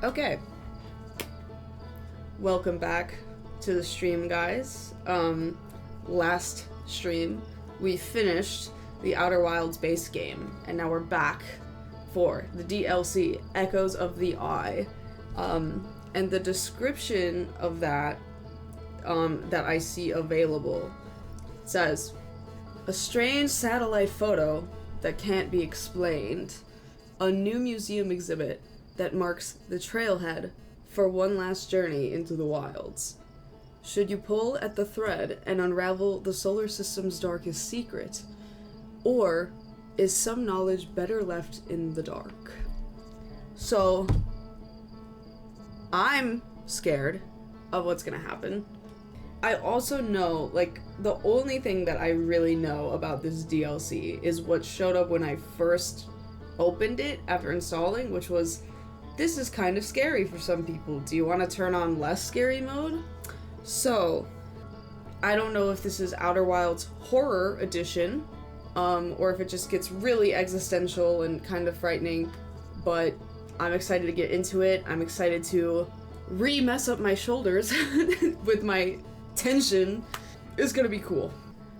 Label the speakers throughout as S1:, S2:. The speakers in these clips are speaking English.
S1: Okay. Welcome back to the stream, guys. Last stream, we finished the Outer Wilds base game, and now we're back for the DLC, Echoes of the Eye. And the description of that, that I see available says, a strange satellite photo that can't be explained. A new museum exhibit that marks the trailhead for one last journey into the wilds. Should you pull at the thread and unravel the solar system's darkest secret? Or is some knowledge better left in the dark? So, I'm scared of what's gonna happen. I also know, like, the only thing that I really know about this DLC is what showed up when I first opened it after installing, which was, this is kind of scary for some people. Do you want to turn on less scary mode? So, I don't know if this is Outer Wilds Horror Edition, or if it just gets really existential and kind of frightening, but I'm excited to get into it. I'm excited to mess up my shoulders with my tension. It's gonna be cool.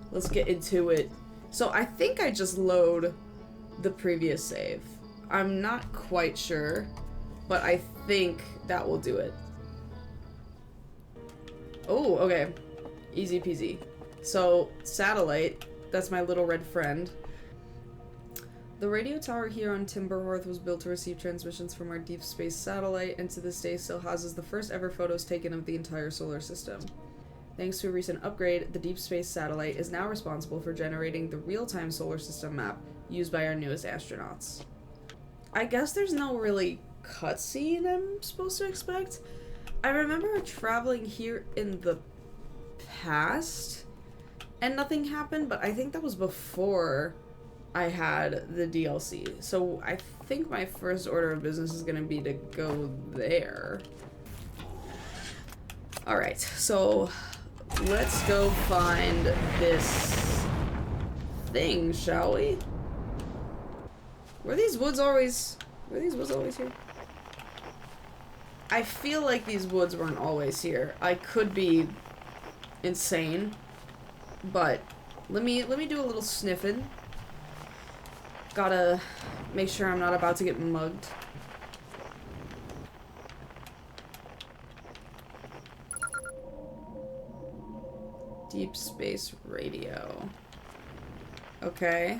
S1: Let's get into it. So I think I just load the previous save. I'm not quite sure, but I think that will do it. Oh, okay. Easy peasy. So, satellite, that's my little red friend. The radio tower here on Timberhorth was built to receive transmissions from our deep space satellite, and to this day still houses the first ever photos taken of the entire solar system. Thanks to a recent upgrade, the deep space satellite is now responsible for generating the real-time solar system map used by our newest astronauts. I guess there's no really cutscene I'm supposed to expect. I remember traveling here in the past and nothing happened, but I think that was before I had the DLC. So I think my first order of business is gonna be to go there. Alright, so let's go find this thing, shall we? Were these woods always here? I feel like these woods weren't always here. I could be insane, but let me do a little sniffing. Gotta make sure I'm not about to get mugged. Deep space radio. Okay.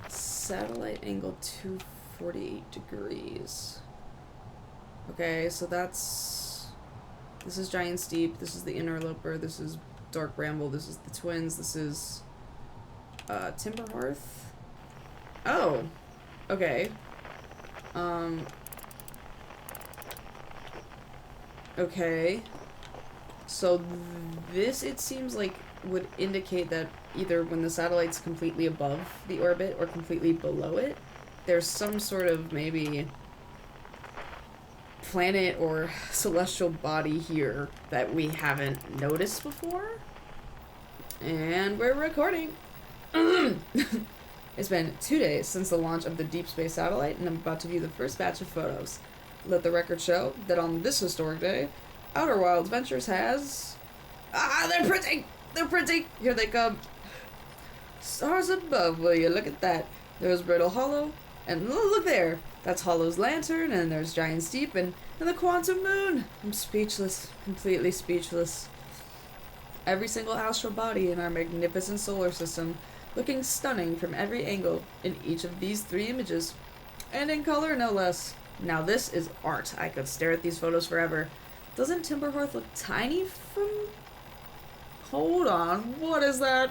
S1: Satellite angle 248 degrees. Okay, so that's... This is Giant Steep, this is the Interloper, this is Dark Bramble, this is the Twins, this is... Timberhearth? Oh! Okay. Okay. So this, it seems like, would indicate that either when the satellite's completely above the orbit or completely below it, there's some sort of maybe planet or celestial body here that we haven't noticed before. And we're recording! It's been 2 days since the launch of the deep space satellite, and I'm about to view the first batch of photos. Let the record show that on this historic day, Outer Wilds Ventures has... Ah, they're printing! They're printing! Here they come. Stars above, will you look at that. There's Brittle Hollow, and look there. That's Hollow's lantern, and there's Giant Steep, and the Quantum Moon. I'm speechless. Completely speechless. Every single astral body in our magnificent solar system, looking stunning from every angle in each of these 3 images. And in color, no less. Now this is art. I could stare at these photos forever. Doesn't Timberhorth look tiny from... Hold on, what is that?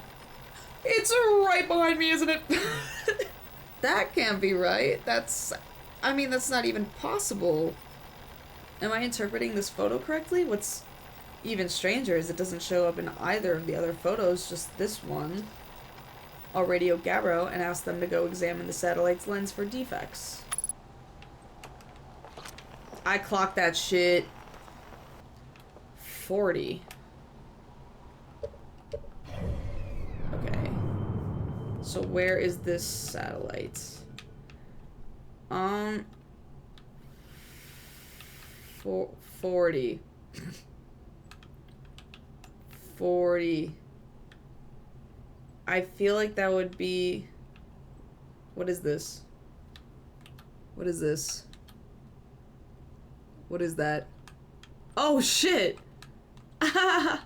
S1: It's right behind me, isn't it? That can't be right. That's... I mean, that's not even possible. Am I interpreting this photo correctly? What's even stranger is it doesn't show up in either of the other photos, just this one. I'll radio Gabbro and ask them to go examine the satellite's lens for defects. I clocked that shit. 40. Okay. So where is this satellite? 40. 40. I feel like that would be... What is this? What is this? What is that? Oh, shit! I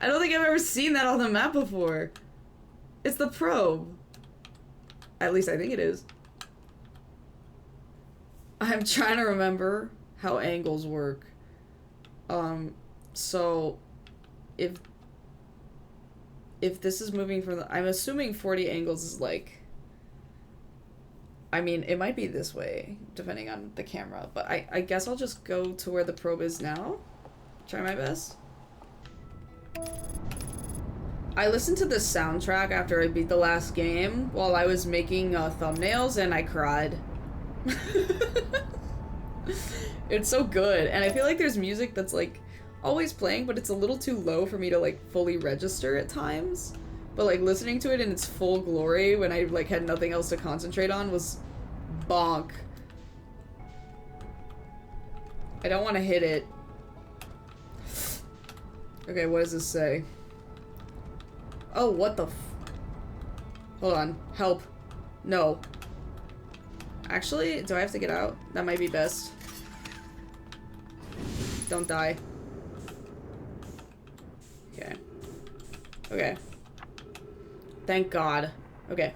S1: don't think I've ever seen that on the map before. It's the probe. At least I think it is. I'm trying to remember how angles work. So if this is moving from the... I'm assuming 40 angles is like... I mean, it might be this way, depending on the camera, but I guess I'll just go to where the probe is now. Try my best. I listened to the soundtrack after I beat the last game while I was making thumbnails, and I cried. It's so good, and I feel like there's music that's like always playing, but it's a little too low for me to like fully register at times. But like listening to it in its full glory when I like had nothing else to concentrate on was bonk. I don't want to hit it. Okay, what does this say? Oh, what the f... Hold on. Help. No. Actually, do I have to get out? That might be best. Don't die. Okay. Okay. Thank God. Okay.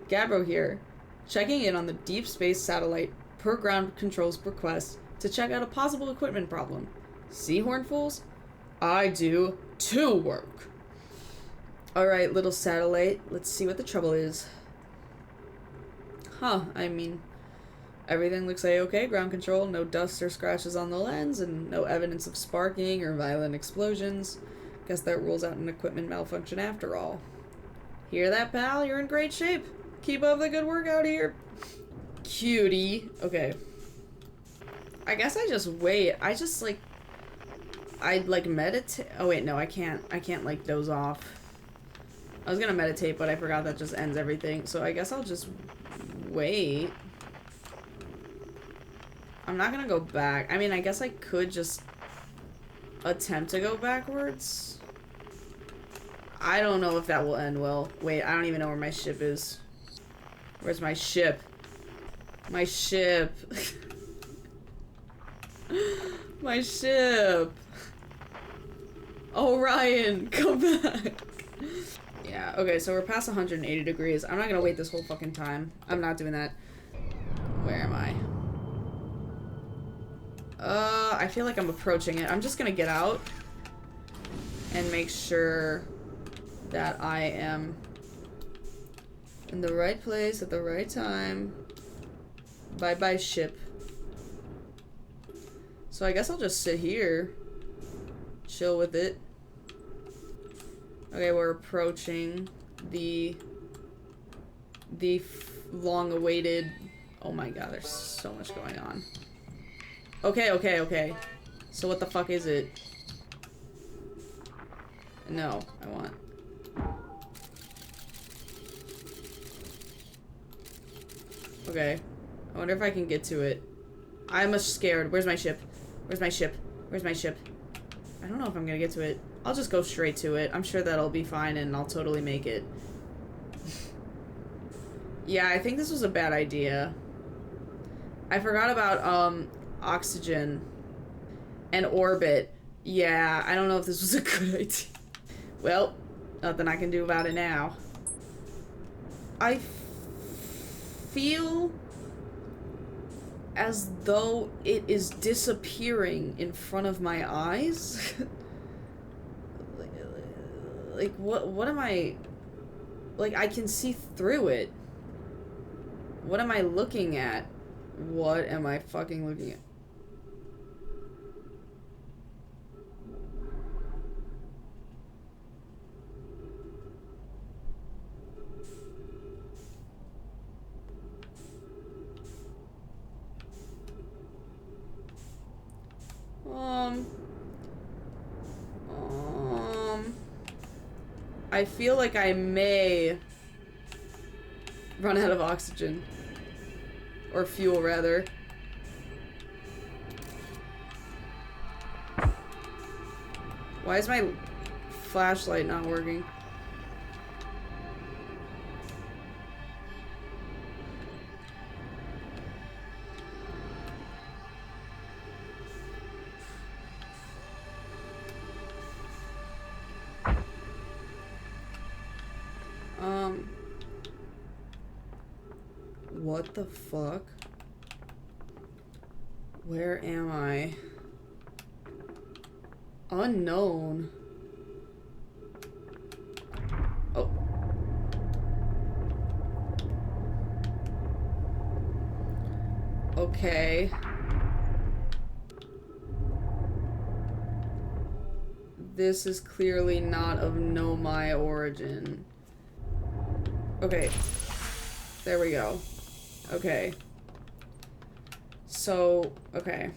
S1: Gabbro here, checking in on the deep space satellite per ground control's request to check out a possible equipment problem. See, Hornfuls? I do too work. Alright, little satellite, let's see what the trouble is. Huh, I mean, everything looks A-okay, ground control, no dust or scratches on the lens, and no evidence of sparking or violent explosions. Guess that rules out an equipment malfunction after all. Hear that, pal? You're in great shape. Keep up the good work out here. Cutie. Okay. I guess I just wait. I just, like... I'd, like, meditate... Oh, wait, no, I can't. I can't, like, doze off. I was gonna meditate, but I forgot that just ends everything. So I guess I'll just wait. I'm not gonna go back. I mean, I guess I could just attempt to go backwards. I don't know if that will end well. Wait, I don't even know where my ship is. Where's my ship? My ship. My ship. Oh, Ryan, come back. Yeah, okay, so we're past 180 degrees. I'm not gonna wait this whole fucking time. I'm not doing that. Where am I? I feel like I'm approaching it. I'm just gonna get out and make sure that I am in the right place at the right time. Bye-bye, ship. So I guess I'll just sit here. Chill with it. Okay, we're approaching the long-awaited... Oh my god, there's so much going on. Okay, okay, okay. So what the fuck is it? No, I want... Okay. I wonder if I can get to it. I'm scared. Where's my ship? Where's my ship? Where's my ship? I don't know if I'm gonna get to it. I'll just go straight to it. I'm sure that'll be fine and I'll totally make it. Yeah, I think this was a bad idea. I forgot about, oxygen and orbit. Yeah, I don't know if this was a good idea. Well, nothing I can do about it now. I feel as though it is disappearing in front of my eyes. Like, what am I... Like, I can see through it. What am I looking at? What am I fucking looking at? I feel like I may run out of oxygen. Or fuel, rather. Why is my flashlight not working? What the fuck? Where am I? Unknown. Oh. Okay. This is clearly not of Nomai origin. Okay. There we go. Okay. So, okay.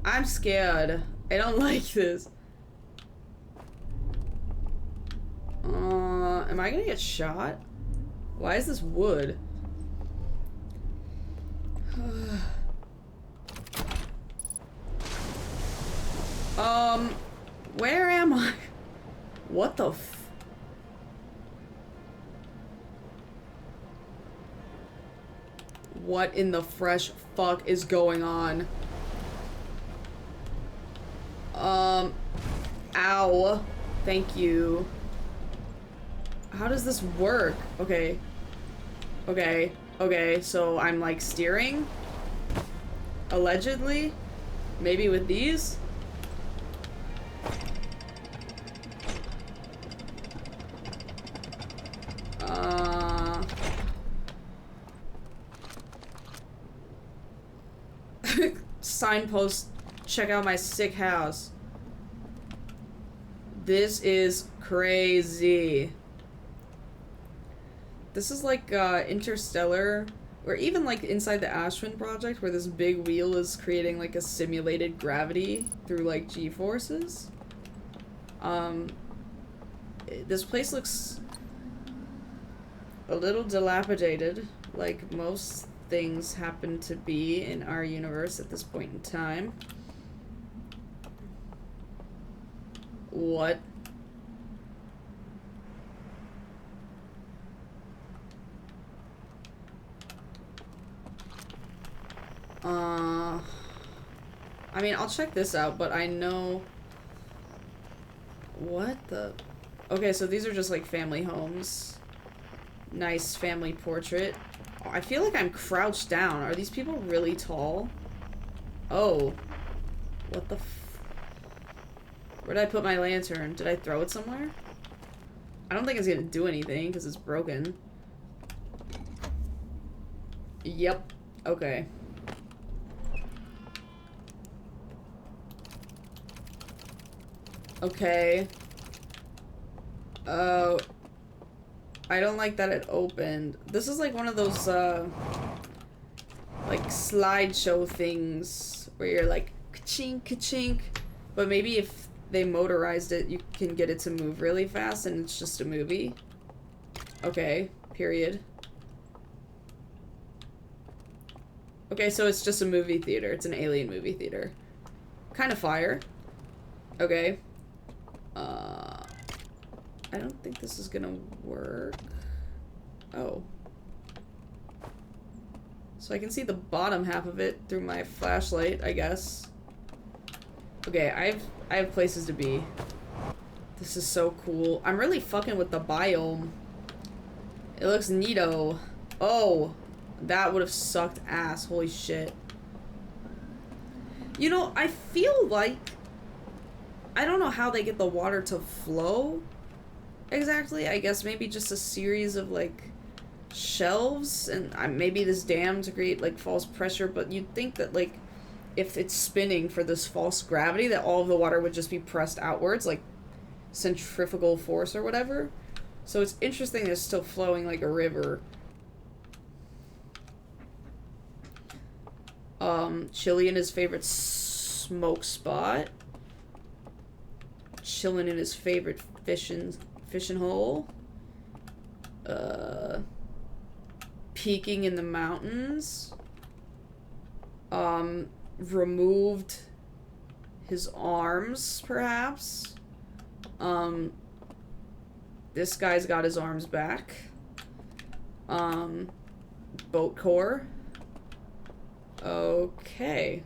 S1: I'm scared. I don't like this. Am I gonna get shot? Why is this wood? Where am I? What the f- What in the fresh fuck is going on? Ow. Thank you. How does this work? Okay. Okay. Okay, so I'm like steering? Allegedly? Maybe with these? Signpost, check out my sick house. This is crazy. This is like Interstellar, or even like inside the Ashwin Project, where this big wheel is creating like a simulated gravity through like G-forces. This place looks a little dilapidated, like most things happen to be in our universe at this point in time. What? I mean, I'll check this out, but I know... What the... Okay, so these are just like family homes. Nice family portrait. Oh, I feel like I'm crouched down. Are these people really tall? Oh. What the f... Where did I put my lantern? Did I throw it somewhere? I don't think it's gonna do anything because it's broken. Yep. Okay. Okay. I don't like that it opened. This is like one of those, like slideshow things where you're like, ka-chink, ka-chink. But maybe if they motorized it, you can get it to move really fast and it's just a movie. Okay, period. Okay, so it's just a movie theater. It's an alien movie theater. Kind of fire. Okay. I don't think this is gonna work. Oh. So I can see the bottom half of it through my flashlight, I guess. Okay, I have places to be. This is so cool. I'm really fucking with the biome. It looks neato. Oh, that would have sucked ass. Holy shit. You know, I feel like... I don't know how they get the water to flow exactly. I guess maybe just a series of, like, shelves and maybe this dam to create, like, false pressure, but you'd think that, like, if it's spinning for this false gravity, that all of the water would just be pressed outwards, like centrifugal force or whatever. So it's interesting that it's still flowing like a river. Chilling in his favorite smoke spot. Chilling in his favorite fishing hole. peeking in the mountains. Removed his arms, perhaps. This guy's got his arms back. Boat core. Okay.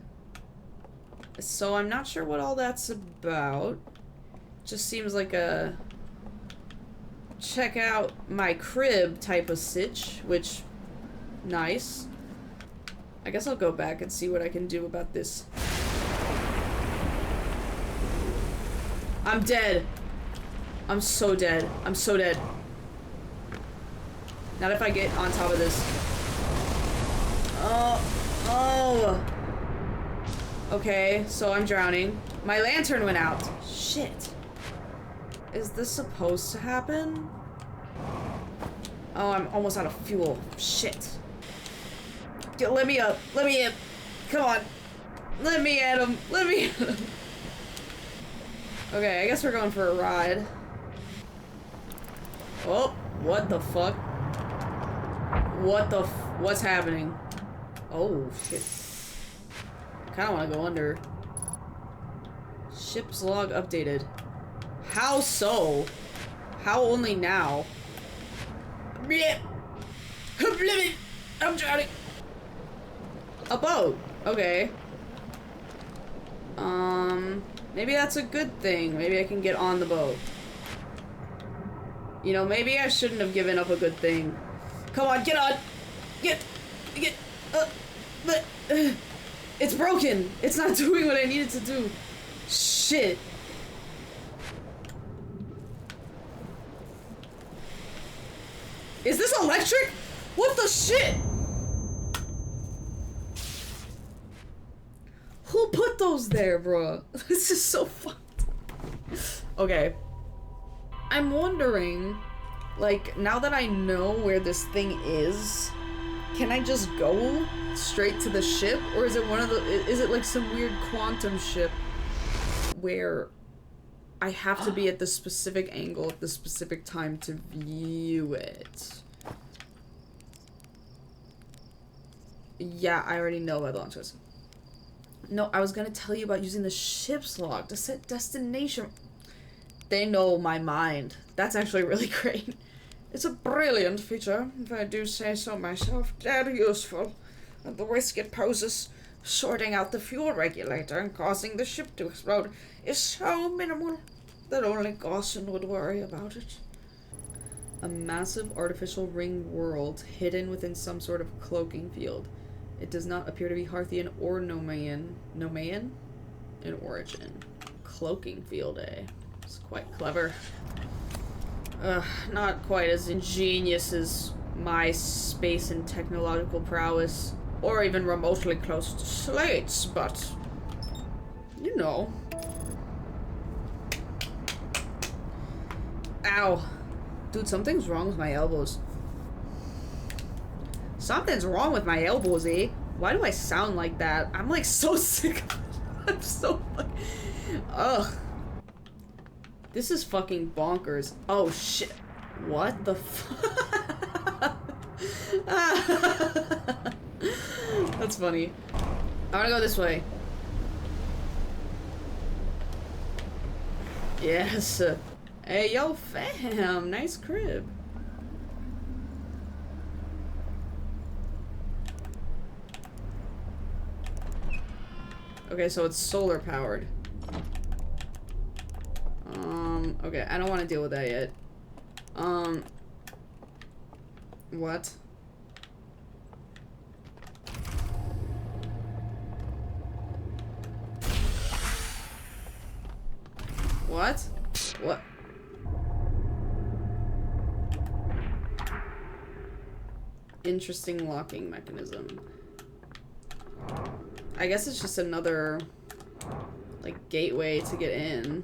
S1: So I'm not sure what all that's about. Just seems like a check out my crib type of sitch, which, nice. I guess I'll go back and see what I can do about this. I'm dead. I'm so dead. I'm so dead. Not if I get on top of this. Oh. Okay, so I'm drowning. My lantern went out. Shit. Is this supposed to happen? Oh, I'm almost out of fuel. Shit. Let me up. Let me in. Come on. Let me at him. Let me at him. Okay, I guess we're going for a ride. Oh, what the fuck? What's happening? Oh, shit. Kinda wanna go under. Ship's log updated. How so? How only now? I'm drowning. A boat. Okay. Maybe that's a good thing. Maybe I can get on the boat. You know, maybe I shouldn't have given up a good thing. Come on, get on! It's broken! It's not doing what I needed to do. Shit. Is this electric? What the shit? Who put those there, bro? This is so fucked. Okay. I'm wondering, like, now that I know where this thing is, can I just go straight to the ship? Or is it one of the, is it like some weird quantum ship where I have to be at the specific angle at the specific time to view it? Yeah, I already know about the launch twist. No, I was gonna tell you about using the ship's log to set destination. They know my mind. That's actually really great. It's a brilliant feature, if I do say so myself. Dead useful. And the risk it poses, sorting out the fuel regulator and causing the ship to explode, is so minimal that only Gaussen would worry about it. A massive artificial ring world hidden within some sort of cloaking field. It does not appear to be Harthian or Nomaean. Nomaean? In origin. Cloaking field, eh? It's quite clever. Not quite as ingenious as my space and technological prowess, or even remotely close to Slate's, but you know. Ow. Dude, something's wrong with my elbows. Something's wrong with my elbows, eh? Why do I sound like that? I'm like so sick. I'm so fucking... Ugh. This is fucking bonkers. Oh shit. What the fuck? That's funny. I wanna go this way. Yes. Hey, yo, fam. Nice crib. Okay, so it's solar powered. Okay, I don't want to deal with that yet. What? What? What? Interesting locking mechanism. I guess it's just another, like, gateway to get in.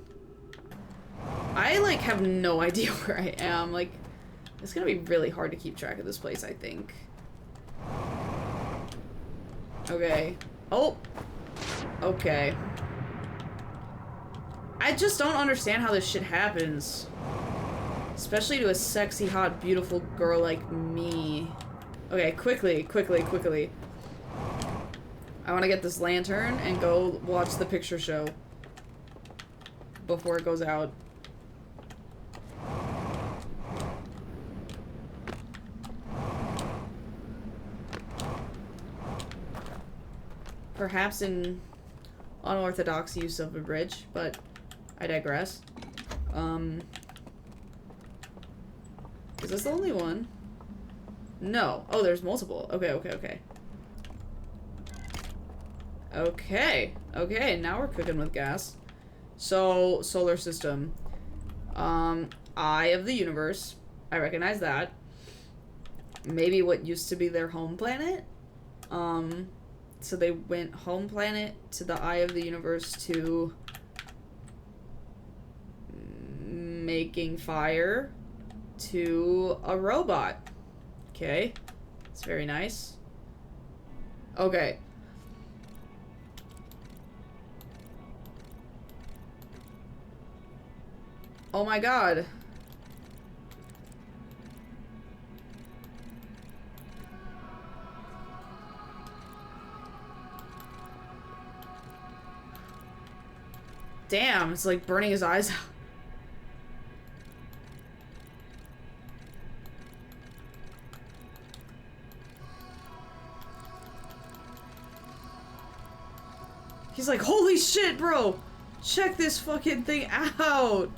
S1: I, like, have no idea where I am. Like, it's gonna be really hard to keep track of this place, I think. Okay. Oh! Okay. I just don't understand how this shit happens. Especially to a sexy, hot, beautiful girl like me. Okay, quickly, quickly, quickly. I want to get this lantern and go watch the picture show before it goes out. Perhaps an unorthodox use of a bridge, but I digress. Is this the only one? No. Oh, there's multiple. Okay, okay, okay. Okay. Okay, now we're cooking with gas. So, solar system. Eye of the universe. I recognize that. Maybe what used to be their home planet? So they went home planet to the eye of the universe to making fire to a robot. Okay. It's very nice. Okay. Oh my god. Damn, it's like burning his eyes out. He's like, holy shit, bro! Check this fucking thing out!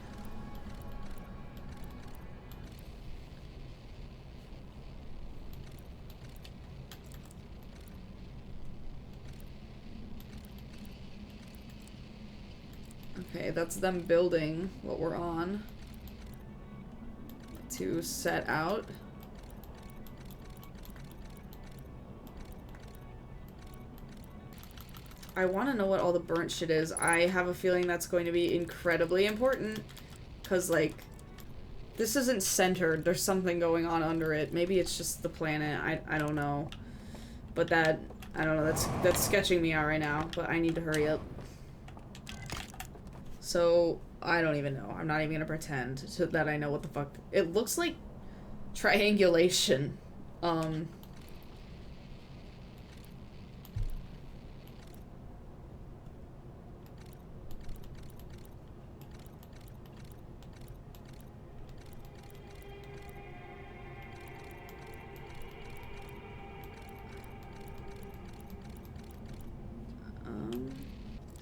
S1: Okay, that's them building what we're on to set out. I want to know what all the burnt shit is. I have a feeling that's going to be incredibly important. Because, like, this isn't centered. There's something going on under it. Maybe it's just the planet. I don't know. But that, I don't know. That's sketching me out right now. But I need to hurry up. So, I don't even know. I'm not even going to pretend that I know what the fuck. It looks like triangulation.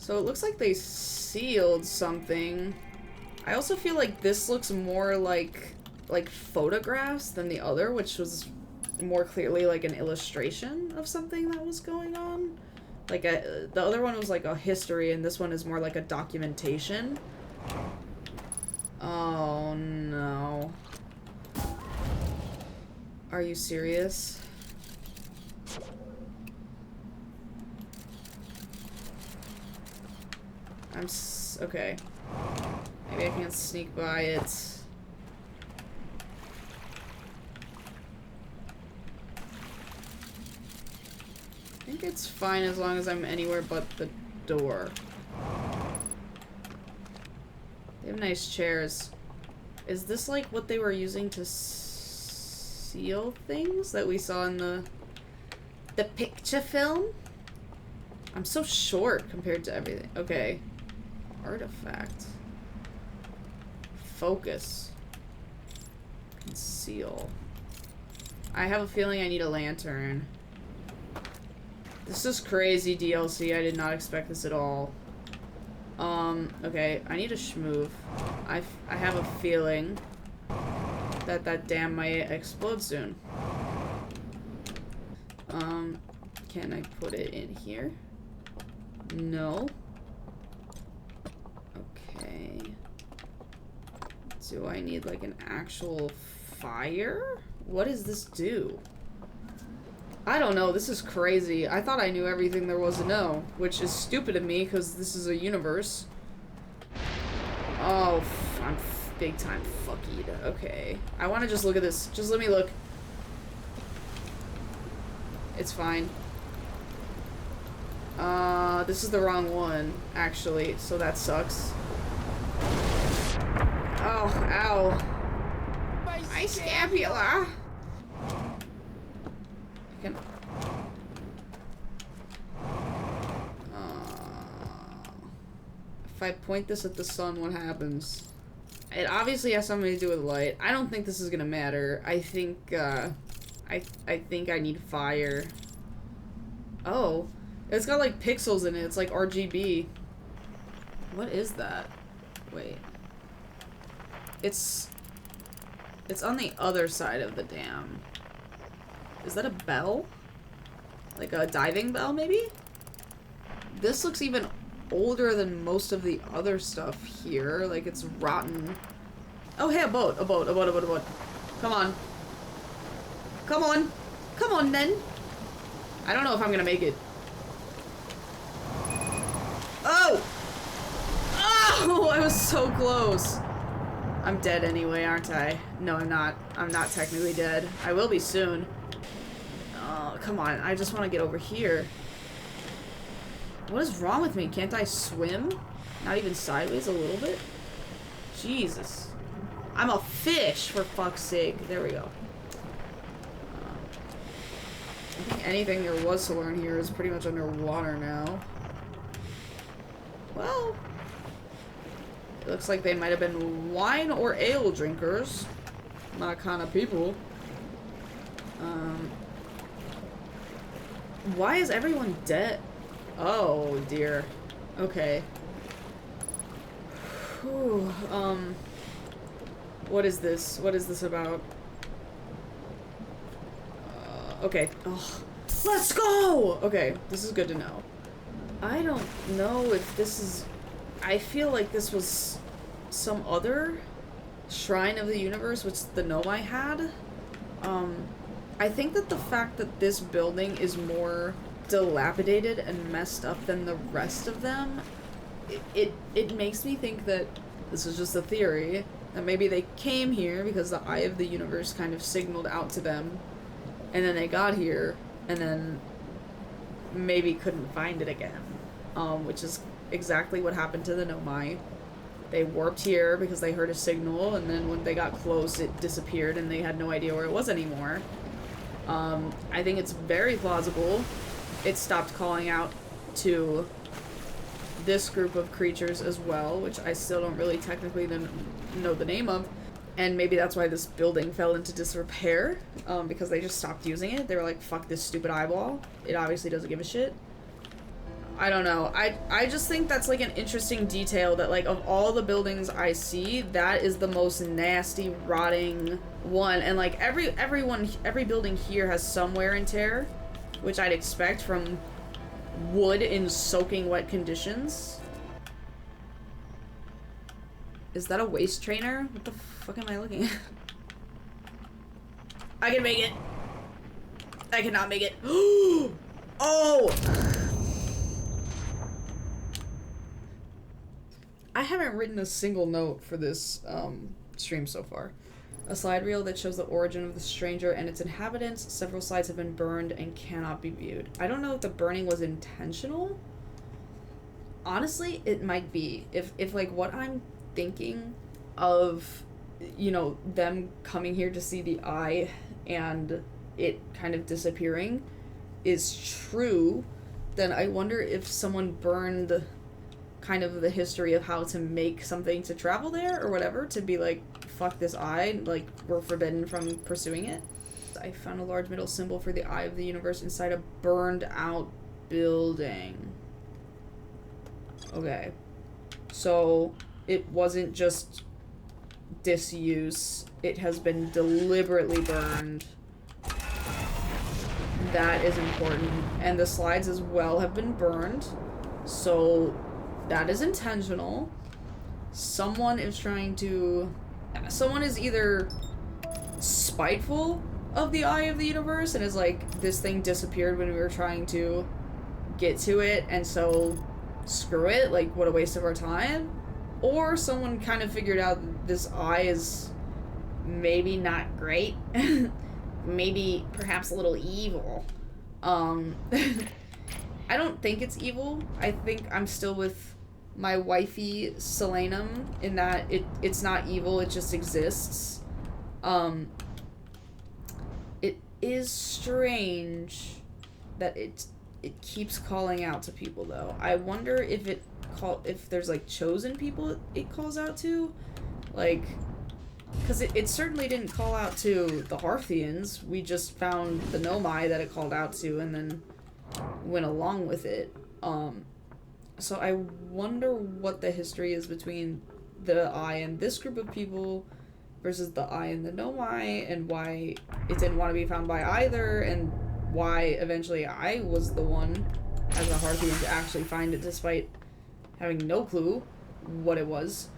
S1: So it looks like they sealed something. I also feel like this looks more like photographs than the other, which was more clearly like an illustration of something that was going on. Like the other one was like a history, and this one is more like a documentation. Oh no. Are you serious? Okay. Maybe I can sneak by it. I think it's fine as long as I'm anywhere but the door. They have nice chairs. Is this like what they were using to seal things that we saw in the picture film? I'm so short compared to everything. Okay. Artifact. Focus. Conceal. I have a feeling I need a lantern. This is crazy DLC. I did not expect this at all. Okay. I need a schmoove. I have a feeling that that dam might explode soon. Can I put it in here? No. Okay. Do I need like an actual fire? What does this do? I don't know. This is crazy. I thought I knew everything there was to know, which is stupid of me because this is a universe. Oh, I'm big time fuckied. Okay. I want to just look at this. Just let me look. It's fine. This is the wrong one, actually, so that sucks. Oh, ow. My scapula! Can... If I point this at the sun, what happens? It obviously has something to do with light. I don't think this is gonna matter. I think, I think I need fire. Oh. It's got, like, pixels in it. It's like RGB. What is that? Wait. It's on the other side of the dam. Is that a bell? Like a diving bell, maybe? This looks even older than most of the other stuff here. Like, it's rotten. Oh, hey, a boat. A boat. A boat. A boat. A boat. Come on. Come on. Come on, then. I don't know if I'm gonna make it. Oh! Oh! I was so close. I'm dead anyway, aren't I? No, I'm not. I'm not technically dead. I will be soon. Oh, come on. I just want to get over here. What is wrong with me? Can't I swim? Not even sideways a little bit? Jesus. I'm a fish, for fuck's sake. There we go. I think anything there was to learn here is pretty much underwater now. Well, it looks like they might have been wine or ale drinkers. My kind of people. Why is everyone dead? Oh, dear. Okay. Whew, what is this? What is this about? Okay. Oh, let's go! Okay, this is good to know. I don't know if this is... I feel like this was some other shrine of the universe, which the Nomai had. I think that the fact that this building is more dilapidated and messed up than the rest of them, it makes me think that this is just a theory, that maybe they came here because the eye of the universe kind of signaled out to them, and then they got here, and then maybe couldn't find it again, which is exactly what happened to the Nomai. They warped here because they heard a signal, and then when they got close, it disappeared, and they had no idea where it was anymore. I think it's very plausible it stopped calling out to this group of creatures as well, which I still don't really technically know the name of. And maybe that's why this building fell into disrepair, because they just stopped using it. They were like, fuck this stupid eyeball. It obviously doesn't give a shit. I don't know. I just think that's like an interesting detail that, like, of all the buildings I see, that is the most nasty, rotting one. And like every building here has some wear and tear, which I'd expect from wood in soaking wet conditions. Is that a waist trainer? What the fuck am I looking at? I can make it. I cannot make it. Oh! I haven't written a single note for this stream so far. A slide reel that shows the origin of the stranger and its inhabitants. Several slides have been burned and cannot be viewed. I don't know if the burning was intentional. Honestly, it might be. If like what I'm thinking of, you know, them coming here to see the eye and it kind of disappearing is true, then I wonder if someone burned kind of the history of how to make something to travel there or whatever, to be like, fuck this eye, like, we're forbidden from pursuing it. I found a large metal symbol for the eye of the universe inside a burned out building. Okay. So it wasn't just disuse, it has been deliberately burned. That is important. And the slides as well have been burned. So that is intentional. Someone is trying to... Someone is either spiteful of the eye of the universe and is like, this thing disappeared when we were trying to get to it, and so screw it, like, what a waste of our time. Or someone kind of figured out this eye is maybe not great. Maybe perhaps a little evil. I don't think it's evil. I think I'm still with my wifey Selenum in that it it's not evil, it just exists. is strange that it keeps calling out to people, though. I wonder if if there's like chosen people it calls out to, like, because it certainly didn't call out to the Hearthians. We just found the Nomai that it called out to and then went along with it. So I wonder what the history is between the Eye and this group of people versus the Eye and the Nomai, and why it didn't want to be found by either, and why eventually I was the one as a Hearthian to actually find it despite having no clue what it was.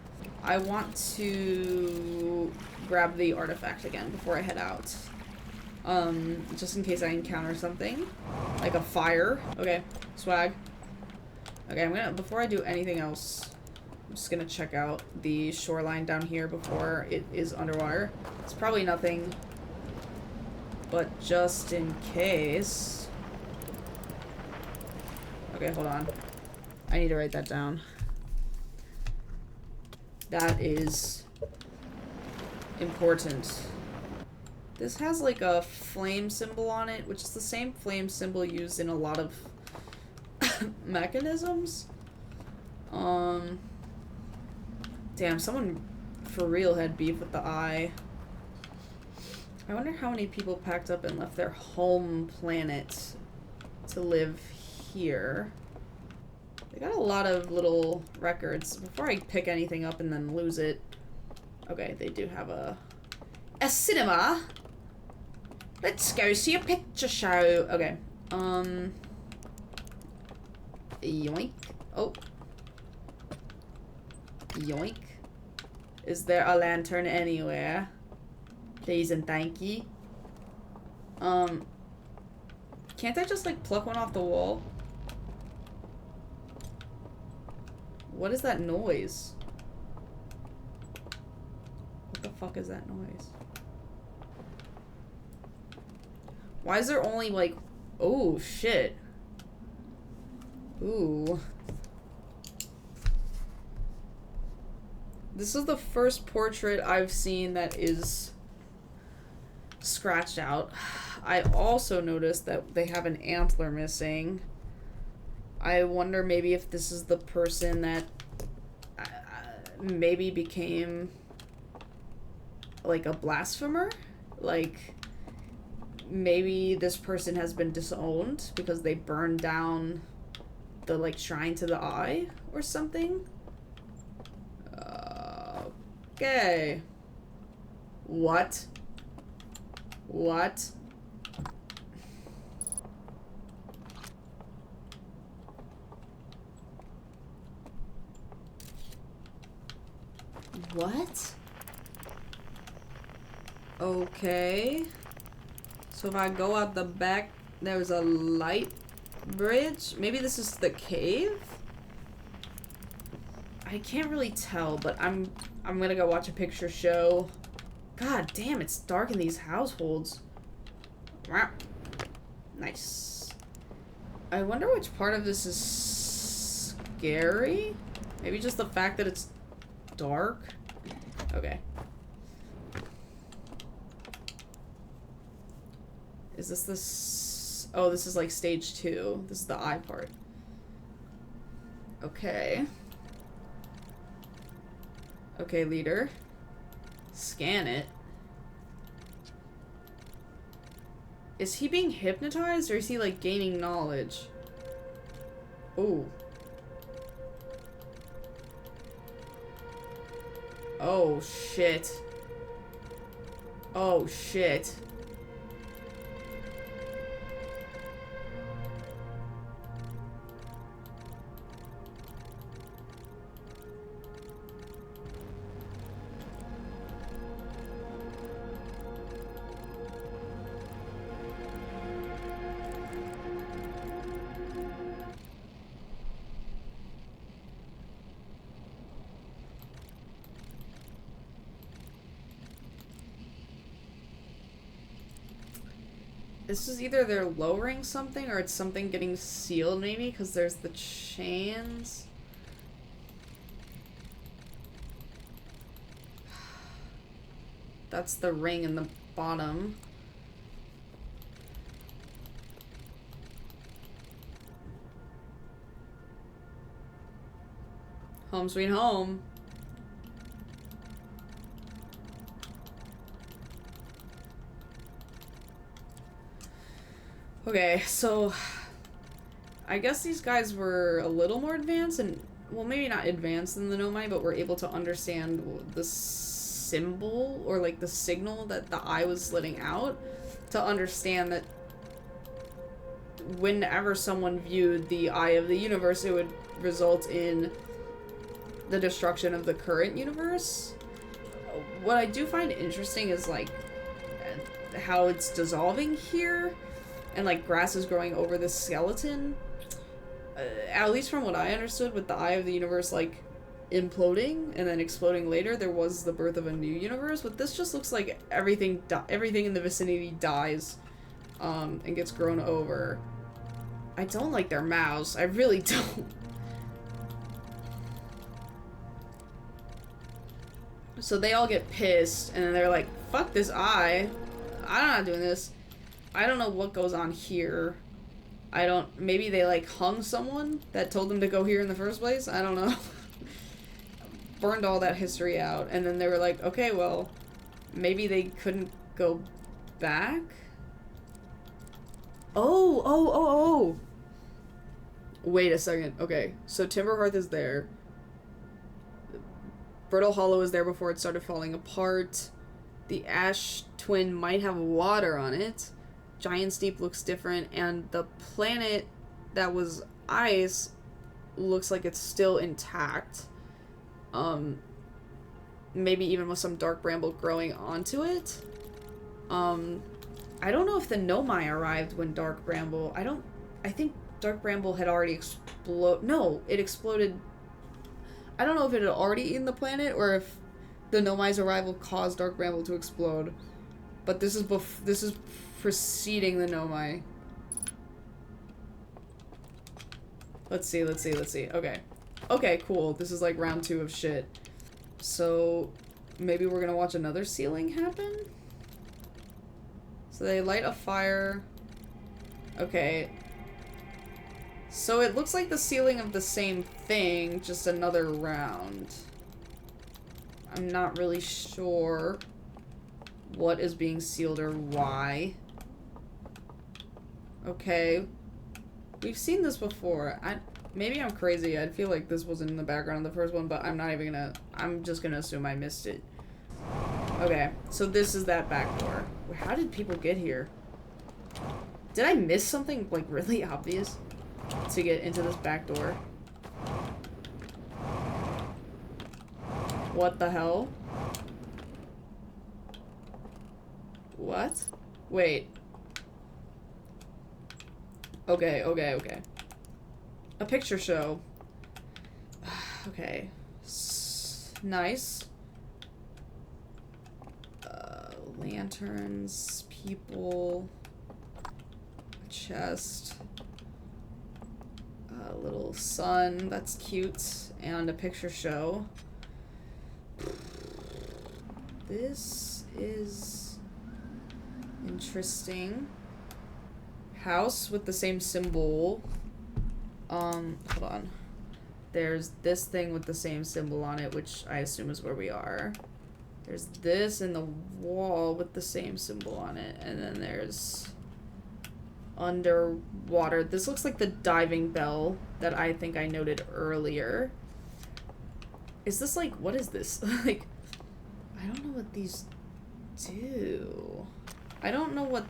S1: I want to grab the artifact again before I head out. Just in case I encounter something. Like a fire. Okay, swag. Okay, before I do anything else, I'm just gonna check out the shoreline down here before it is underwater. It's probably nothing, but just in case. Okay, hold on. I need to write that down. That is important. This has like a flame symbol on it, which is the same flame symbol used in a lot of mechanisms. Damn, someone for real had beef with the Eye. I wonder how many people packed up and left their home planet to live here. They got a lot of little records. Before I pick anything up and then lose it. Okay, they do have a cinema. Let's go see a picture show. Okay. Yoink. Oh. Yoink. Is there a lantern anywhere? Please and thank ye. Can't I just like pluck one off the wall? What is that noise? What the fuck is that noise? Why is there only like... Oh, shit. Ooh. This is the first portrait I've seen that is scratched out. I also noticed that they have an antler missing. I wonder maybe if this is the person that maybe became like a blasphemer? Like, maybe this person has been disowned because they burned down the like shrine to the Eye or something? Okay. What? What? What? Okay. So if I go out the back, there's a light bridge. Maybe this is the cave? I can't really tell, but I'm gonna go watch a picture show. God damn, it's dark in these households. Wow. Nice. I wonder which part of this is scary? Maybe just the fact that it's dark? Okay. Is this this? Oh, this is like stage 2. This is the eye part. Okay. Okay, leader. Scan it. Is he being hypnotized or is he like gaining knowledge? Ooh. Oh shit. Oh shit. This is either they're lowering something or it's something getting sealed, maybe, because there's the chains. That's the ring in the bottom. Home sweet home. Okay, so I guess these guys were a little more advanced and, well, maybe not advanced than the Nomai, but were able to understand the symbol or like the signal that the eye was letting out, to understand that whenever someone viewed the eye of the universe, it would result in the destruction of the current universe. What I do find interesting is like how it's dissolving here, and like grass is growing over the skeleton. At least from what I understood, with the eye of the universe like imploding and then exploding later, there was the birth of a new universe. But this just looks like everything in the vicinity dies and gets grown over. I don't like their mouths. I really don't. So they all get pissed, and then they're like, fuck this eye. I'm not doing this. I don't know what goes on here. Maybe they like hung someone that told them to go here in the first place? I don't know. Burned all that history out, and then they were like, okay, well, maybe they couldn't go back? Oh. Wait a second. Okay, so Timberhearth is there. Brittle Hollow is there before it started falling apart. The Ash Twin might have water on it. Giant's Deep looks different, and the planet that was ice looks like it's still intact. Maybe even with some dark bramble growing onto it. I don't know if the Nomai arrived when dark bramble... I think dark bramble had already exploded... No, it exploded... I don't know if it had already eaten the planet, or if the Nomai's arrival caused dark bramble to explode. But this is preceding the Nomai. Let's see. Okay, cool. This is like round 2 of shit. So maybe we're gonna watch another sealing happen? So they light a fire. Okay. So it looks like the sealing of the same thing, just another round. I'm not really sure what is being sealed or why. Okay. We've seen this before. Maybe I'm crazy. I feel like this wasn't in the background of the first one, but I'm just gonna assume I missed it. Okay, so this is that back door. How did people get here? Did I miss something, like, really obvious to get into this back door? What the hell? What? Wait. Okay. A picture show. Okay. Nice. Lanterns, people, a chest, a little sun, that's cute, and a picture show. This is interesting. House with the same symbol. Hold on. There's this thing with the same symbol on it, which I assume is where we are. There's this in the wall with the same symbol on it, and then there's underwater. This looks like the diving bell that I think I noted earlier. Is this like, what is this? Like, I don't know what these do. I don't know what...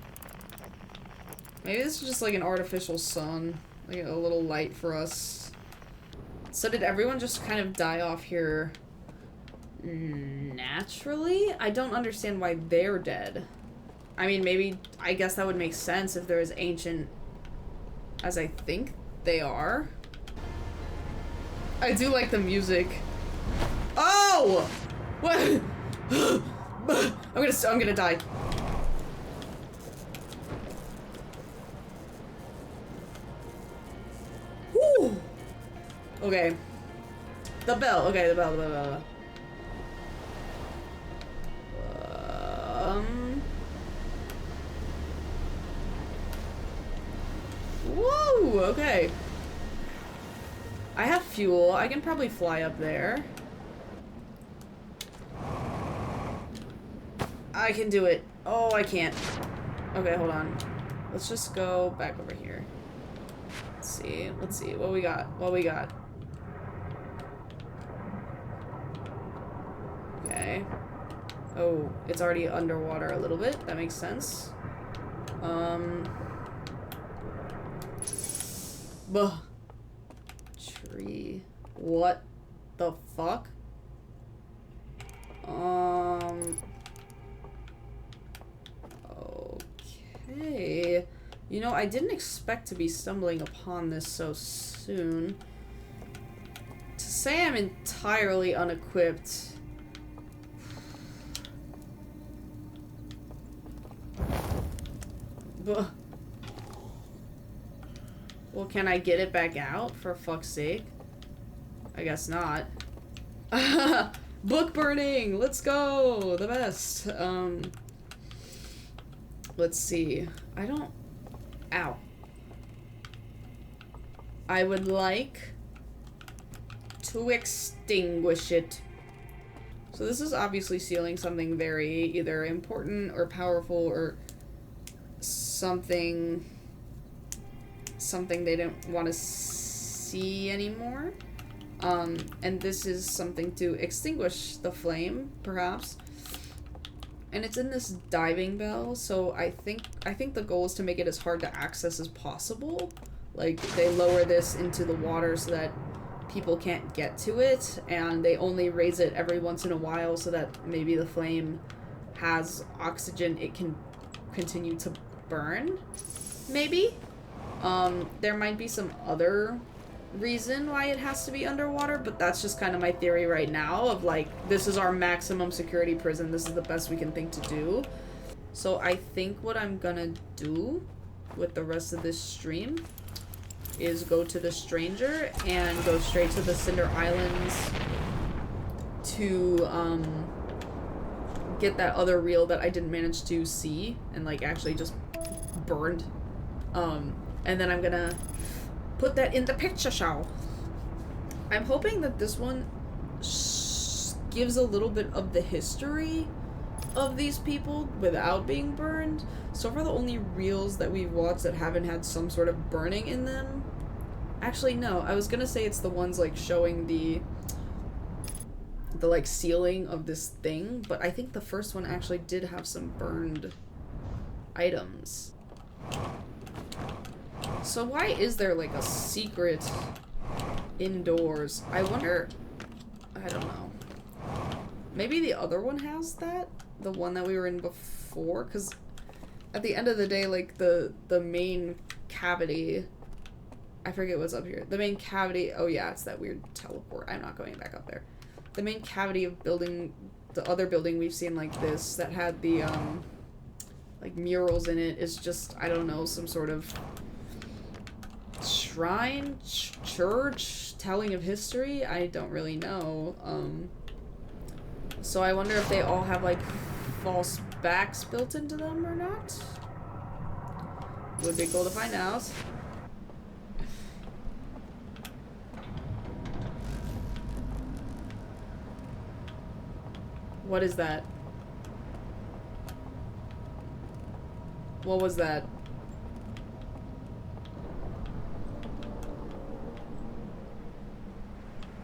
S1: Maybe this is just like an artificial sun. Like a little light for us. So did everyone just kind of die off here naturally? I don't understand why they're dead. I mean, maybe, I guess that would make sense if they're as ancient as I think they are. I do like the music. Oh! What? I'm gonna die. Woo! Okay. The bell. Okay, the bell. Whoa, okay. I have fuel. I can probably fly up there. I can do it. Oh, I can't. Okay, hold on. Let's just go back over here. Let's see. Let's see. What we got? What we got? Okay. Oh, it's already underwater a little bit. That makes sense. Buh. Tree. What the fuck? Okay. You know, I didn't expect to be stumbling upon this so soon. To say I'm entirely unequipped... Buh. Well, can I get it back out, for fuck's sake? I guess not. Book burning! Let's go! The best. Let's see. I don't... Ow. I would like to extinguish it. So this is obviously sealing something very either important or powerful or something they don't want to see anymore. And this is something to extinguish the flame, perhaps. And it's in this diving bell, so I think the goal is to make it as hard to access as possible. Like, they lower this into the water so that people can't get to it, and they only raise it every once in a while so that maybe the flame has oxygen it can continue to burn, maybe? There might be some other reason why it has to be underwater, but that's just kind of my theory right now of like, this is our maximum security prison, this is the best we can think to do. So I think what I'm gonna do with the rest of this stream is go to the stranger and go straight to the Cinder Islands to get that other reel that I didn't manage to see and like actually just burned. And then I'm gonna put that in the picture show. I'm hoping that this one gives a little bit of the history of these people without being burned. So far the only reels that we've watched that haven't had some sort of burning in them. Actually, no, I was gonna say it's the ones like showing the like sealing of this thing, but I think the first one actually did have some burned items. So why is there like a secret indoors? I wonder, I don't know. Maybe the other one has that? The one that we were in before? Because at the end of the day, like the main cavity, I forget what's up here. The main cavity, oh yeah, it's that weird teleport. I'm not going back up there. The main cavity of building, the other building we've seen like this that had the like murals in it is just, I don't know, some sort of shrine, church, telling of history. I don't really know. So I wonder if they all have like false backs built into them or not. Would be cool to find out. What is that? What was that?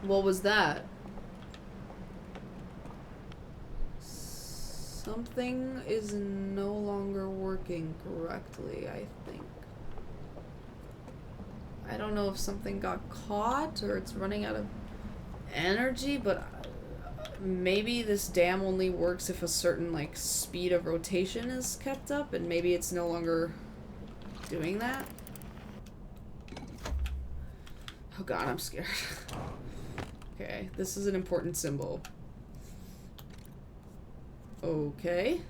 S1: What was that? Something is no longer working correctly, I think. I don't know if something got caught or it's running out of energy, but maybe this dam only works if a certain like speed of rotation is kept up, and maybe it's no longer doing that. Oh god, I'm scared. Okay, this is an important symbol. Okay.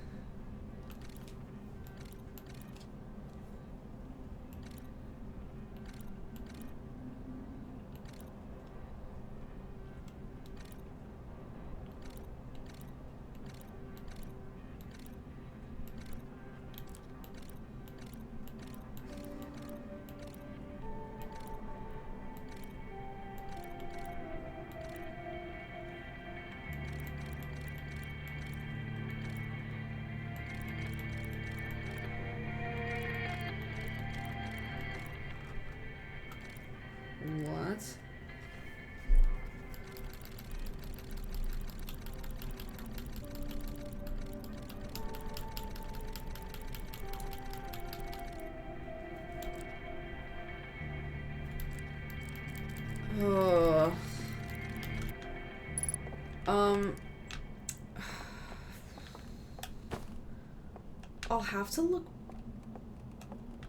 S1: I'll have to look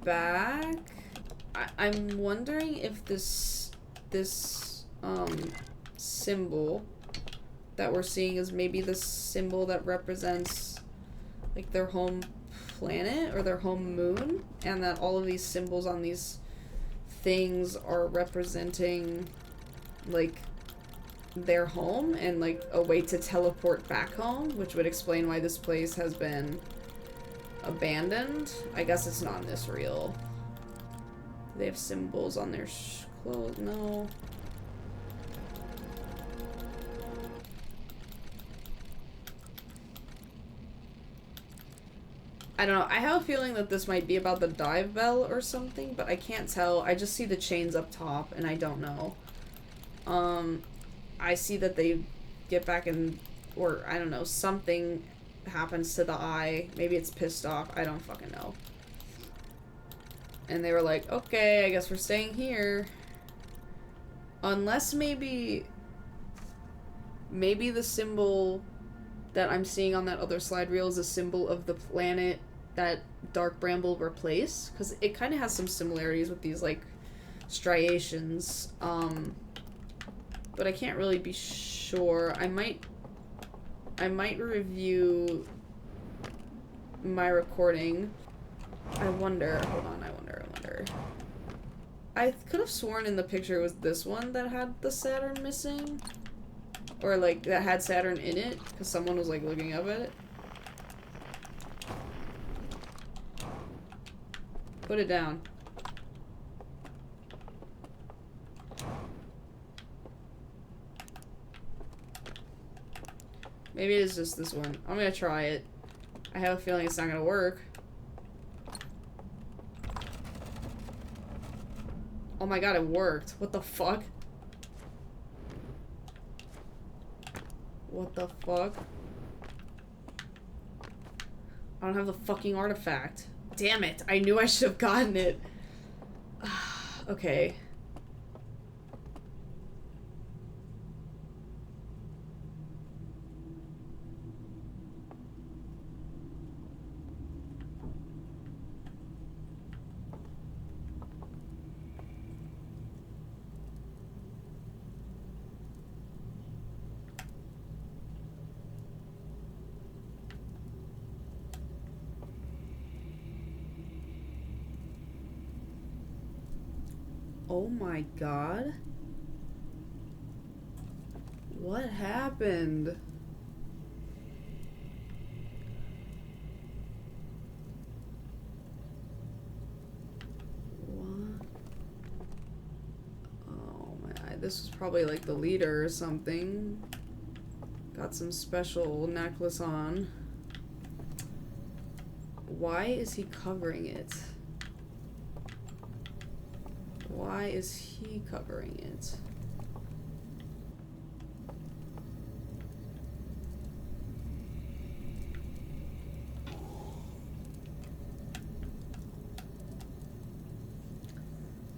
S1: back. I'm wondering if this symbol that we're seeing is maybe the symbol that represents like their home planet or their home moon, and that all of these symbols on these things are representing like their home and like a way to teleport back home, which would explain why this place has been abandoned. I guess it's not in this reel. They have symbols on their clothes. No. I don't know. I have a feeling that this might be about the dive bell or something, but I can't tell. I just see the chains up top, and I don't know. I see that they get back in, or I don't know, something happens to the eye. Maybe it's pissed off. I don't fucking know. And they were like, okay, I guess we're staying here. Unless maybe the symbol that I'm seeing on that other slide reel is a symbol of the planet that Dark Bramble replaced, because it kind of has some similarities with these like striations, but I can't really be sure. I might review my recording. I wonder, hold on, I wonder. I could have sworn in the picture it was this one that had the Saturn missing, or like that had Saturn in it, because someone was like looking up at it. Put it down. Maybe it is just this one. I'm gonna try it. I have a feeling it's not gonna work. Oh my god, it worked. What the fuck? What the fuck? I don't have the fucking artifact. Damn it. I knew I should have gotten it. Okay. Oh my god. What happened? What? Oh my, this was probably like the leader or something. Got some special necklace on. Why is he covering it? Why is he covering it?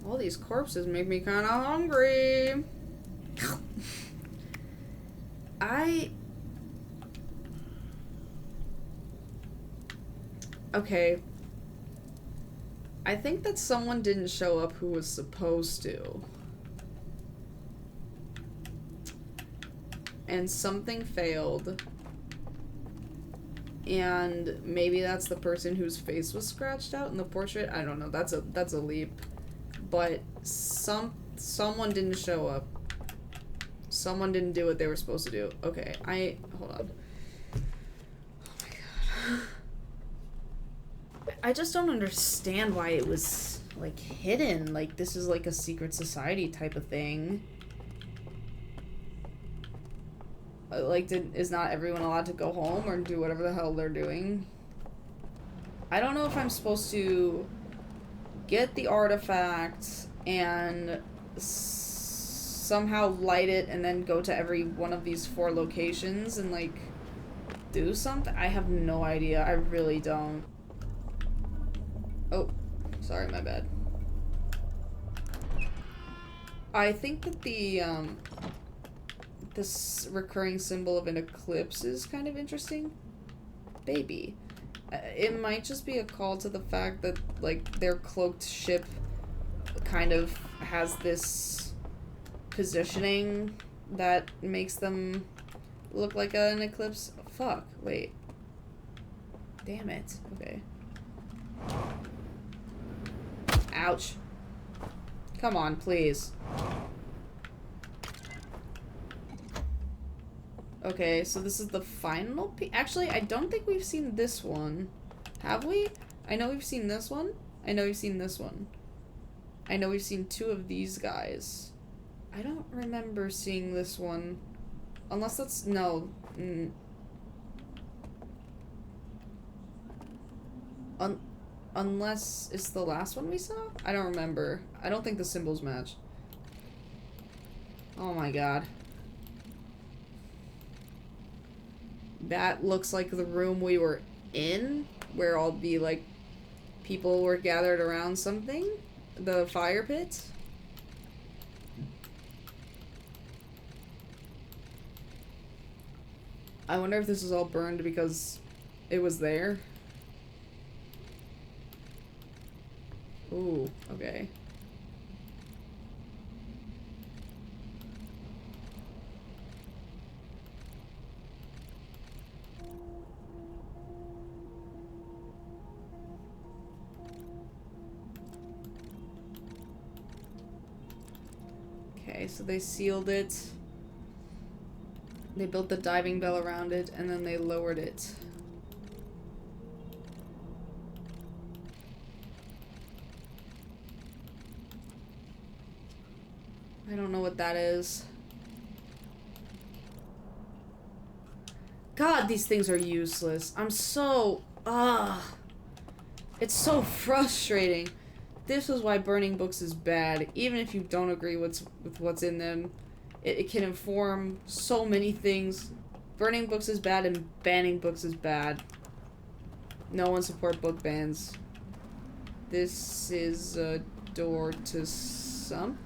S1: All these corpses make me kind of hungry. Okay. I think that someone didn't show up who was supposed to. And something failed. And maybe that's the person whose face was scratched out in the portrait. I don't know. That's a leap. But someone didn't show up. Someone didn't do what they were supposed to do. Okay, hold on. Oh my god. I just don't understand why it was, like, hidden. Like, this is, like, a secret society type of thing. Like, is not everyone allowed to go home or do whatever the hell they're doing? I don't know if I'm supposed to get the artifact and somehow light it and then go to every one of these 4 locations and, like, do something. I have no idea. I really don't. Oh, sorry, my bad. I think that this recurring symbol of an eclipse is kind of interesting. Baby. It might just be a call to the fact that, like, their cloaked ship kind of has this positioning that makes them look like an eclipse. Fuck, wait. Damn it. Okay. Ouch. Come on, please. Okay, so this is the final actually, I don't think we've seen this one. Have we? I know we've seen this one. I know we've seen this one. I know we've seen two of these guys. I don't remember seeing this one. Unless that's... No. Unless it's the last one we saw? I don't remember. I don't think the symbols match. Oh my god. That looks like the room we were in, where all the, like, people were gathered around something. The fire pit. I wonder if this is all burned because it was there. Ooh, okay. Okay, so they sealed it. They built the diving bell around it, and then they lowered it. I don't know what that is. God, these things are useless. I'm so... It's so frustrating. This is why burning books is bad. Even if you don't agree with what's in them, it can inform so many things. Burning books is bad and banning books is bad. No one support book bans. This is a door to something.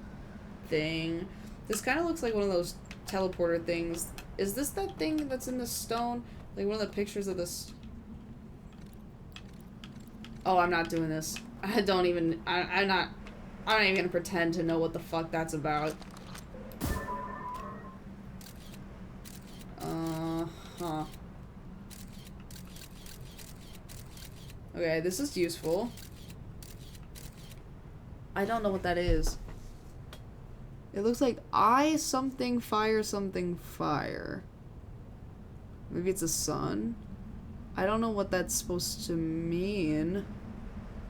S1: This kind of looks like one of those teleporter things. Is this that thing that's in the stone? Like one of the pictures of this... Oh, I'm not doing this. I don't even... I'm not even gonna pretend to know what the fuck that's about. Huh. Okay, this is useful. I don't know what that is. It looks like I something fire something fire. Maybe it's a sun? I don't know what that's supposed to mean.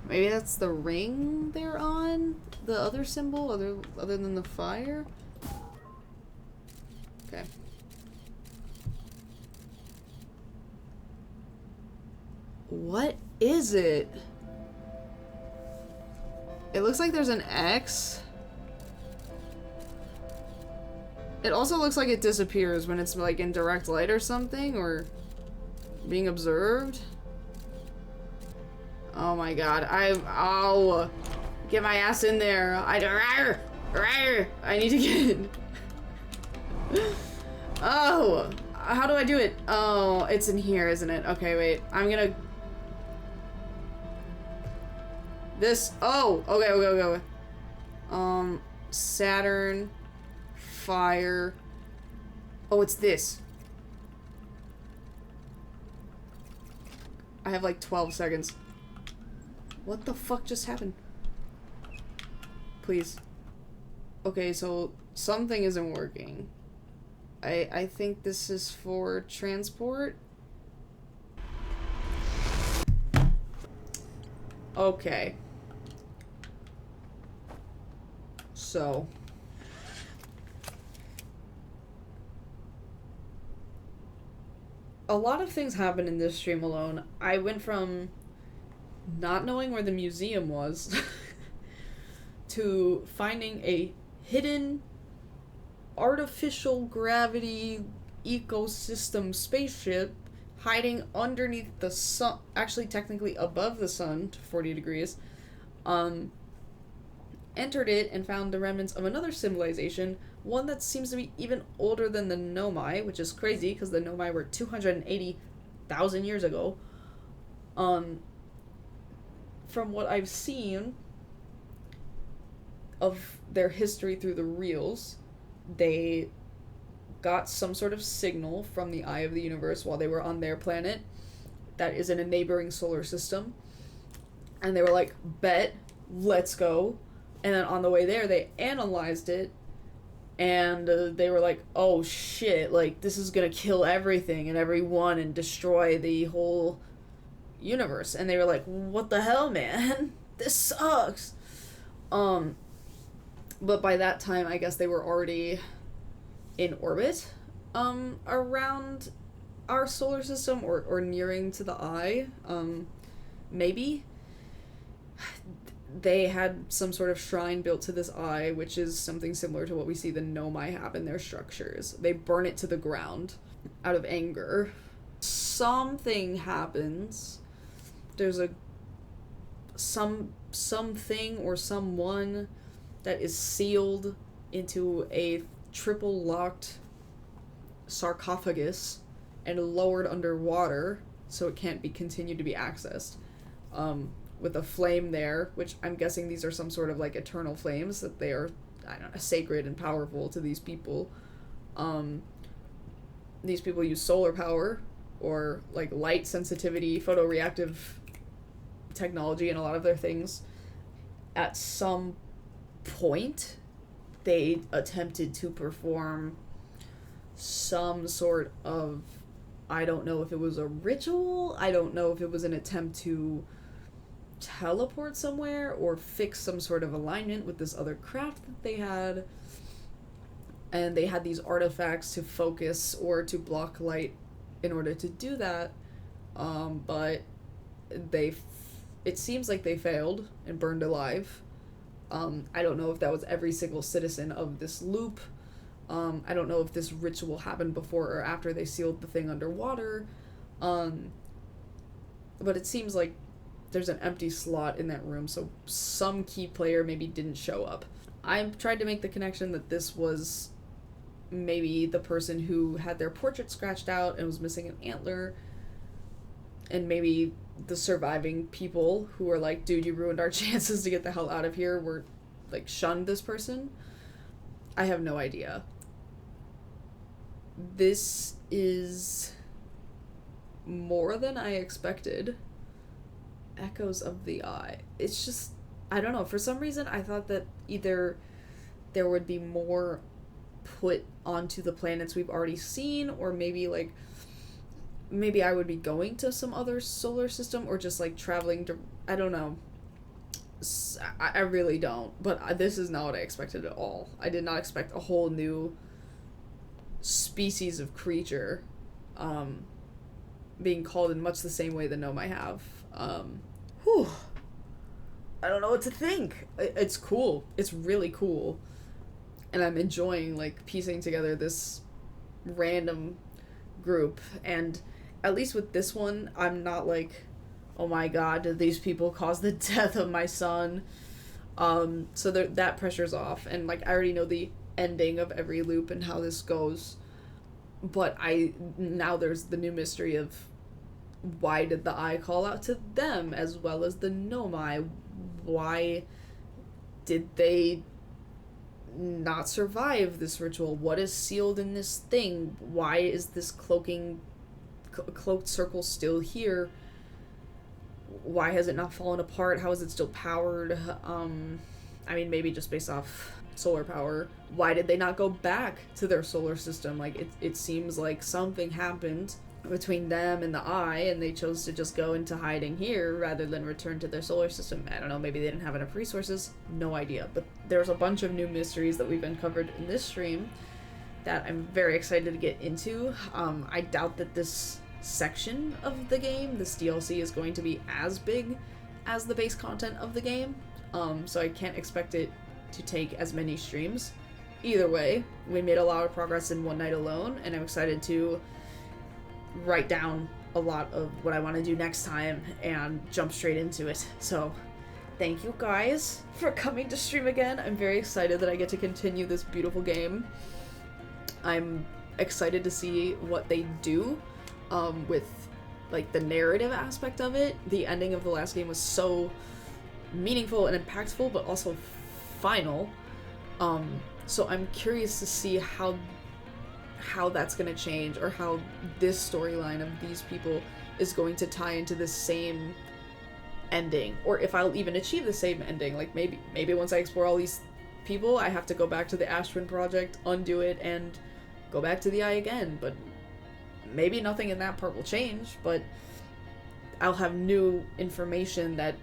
S1: Maybe that's the ring they're on? The other symbol other than the fire? Okay. What is it? It looks like there's an X. It also looks like it disappears when it's like in direct light or something, or being observed. Oh my god, I'll get my ass in there. I need to get Oh, how do I do it? Oh, it's in here, isn't it? Okay, wait, I'm gonna... This, oh, okay. Saturn, fire. Oh, it's this. I have like 12 seconds. What the fuck just happened? Please. Okay, so something isn't working. I think this is for transport. Okay. So. A lot of things happened in this stream alone. I went from not knowing where the museum was to finding a hidden artificial gravity ecosystem spaceship hiding underneath the sun, actually technically above the sun to 40 degrees. Entered it and found the remnants of another civilization, one that seems to be even older than the Nomai, which is crazy because the Nomai were 280,000 years ago. From what I've seen of their history through the reels, they got some sort of signal from the eye of the universe while they were on their planet that is in a neighboring solar system. And they were like, bet, let's go. And then on the way there, they analyzed it, and they were like, oh shit, like, this is gonna kill everything and everyone and destroy the whole universe. And they were like, what the hell, man? This sucks. But by that time, I guess they were already in orbit, around our solar system, or nearing to the eye, maybe. They had some sort of shrine built to this eye, which is something similar to what we see the Nomai have in their structures. They burn it to the ground out of anger. Something happens. There's something or someone that is sealed into a triple locked sarcophagus and lowered underwater so it can't be continued to be accessed. With a flame there, which I'm guessing these are some sort of like eternal flames, that they are, I don't know, sacred and powerful to these people. These people use solar power or like light sensitivity, photoreactive technology in a lot of their things. At some point, they attempted to perform some sort of, I don't know if it was a ritual, I don't know if it was an attempt to teleport somewhere or fix some sort of alignment with this other craft that they had. And they had these artifacts to focus or to block light in order to do that. But it seems like they failed and burned alive. I don't know if that was every single citizen of this loop. I don't know if this ritual happened before or after they sealed the thing underwater. But it seems like there's an empty slot in that room, so some key player maybe didn't show up. I tried to make the connection that this was maybe the person who had their portrait scratched out and was missing an antler, and maybe the surviving people who were like, dude, you ruined our chances to get the hell out of here, were like shunned this person. I have no idea. This is more than I expected. Echoes of the Eye. It's just, I don't know, for some reason I thought that either there would be more put onto the planets we've already seen, or maybe I would be going to some other solar system, or just like traveling to, I don't know. I really don't, but this is not what I expected at all. I did not expect a whole new species of creature being called in much the same way the Nomai have. I don't know what to think. It's cool. It's really cool. And I'm enjoying, like, piecing together this random group. And at least with this one, I'm not like, oh my god, did these people cause the death of my son? So that pressure's off. And, like, I already know the ending of every loop and how this goes. But now there's the new mystery of, why did the Eye call out to them as well as the Nomai? Why did they not survive this ritual? What is sealed in this thing? Why is this cloaked circle still here? Why has it not fallen apart? How is it still powered? I mean, maybe just based off solar power. Why did they not go back to their solar system? Like, it seems like something happened between them and the Eye, and they chose to just go into hiding here rather than return to their solar system. I don't know, maybe they didn't have enough resources. No idea. But there's a bunch of new mysteries that we've uncovered in this stream that I'm very excited to get into. I doubt that this section of the game, this DLC, is going to be as big as the base content of the game. So I can't expect it to take as many streams. Either way, we made a lot of progress in one night alone, and I'm excited to write down a lot of what I want to do next time and jump straight into it. So thank you guys for coming to stream again. I'm very excited that I get to continue this beautiful game. I'm excited to see what they do with like the narrative aspect of it. The ending of the last game was so meaningful and impactful, but also final. So I'm curious to see how that's going to change, or how this storyline of these people is going to tie into the same ending, or if I'll even achieve the same ending. Like maybe once I explore all these people, I have to go back to the Ashwin project, undo it, and go back to the Eye again. But maybe nothing in that part will change, but I'll have new information that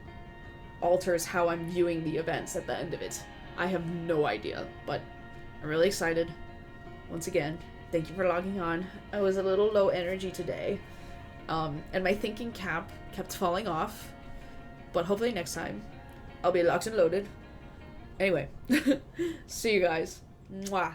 S1: alters how I'm viewing the events at the end of it. I have no idea, but I'm really excited. Once again, thank you for logging on. I was a little low energy today, and my thinking cap kept falling off, but hopefully next time I'll be locked and loaded. Anyway, see you guys. Mwah.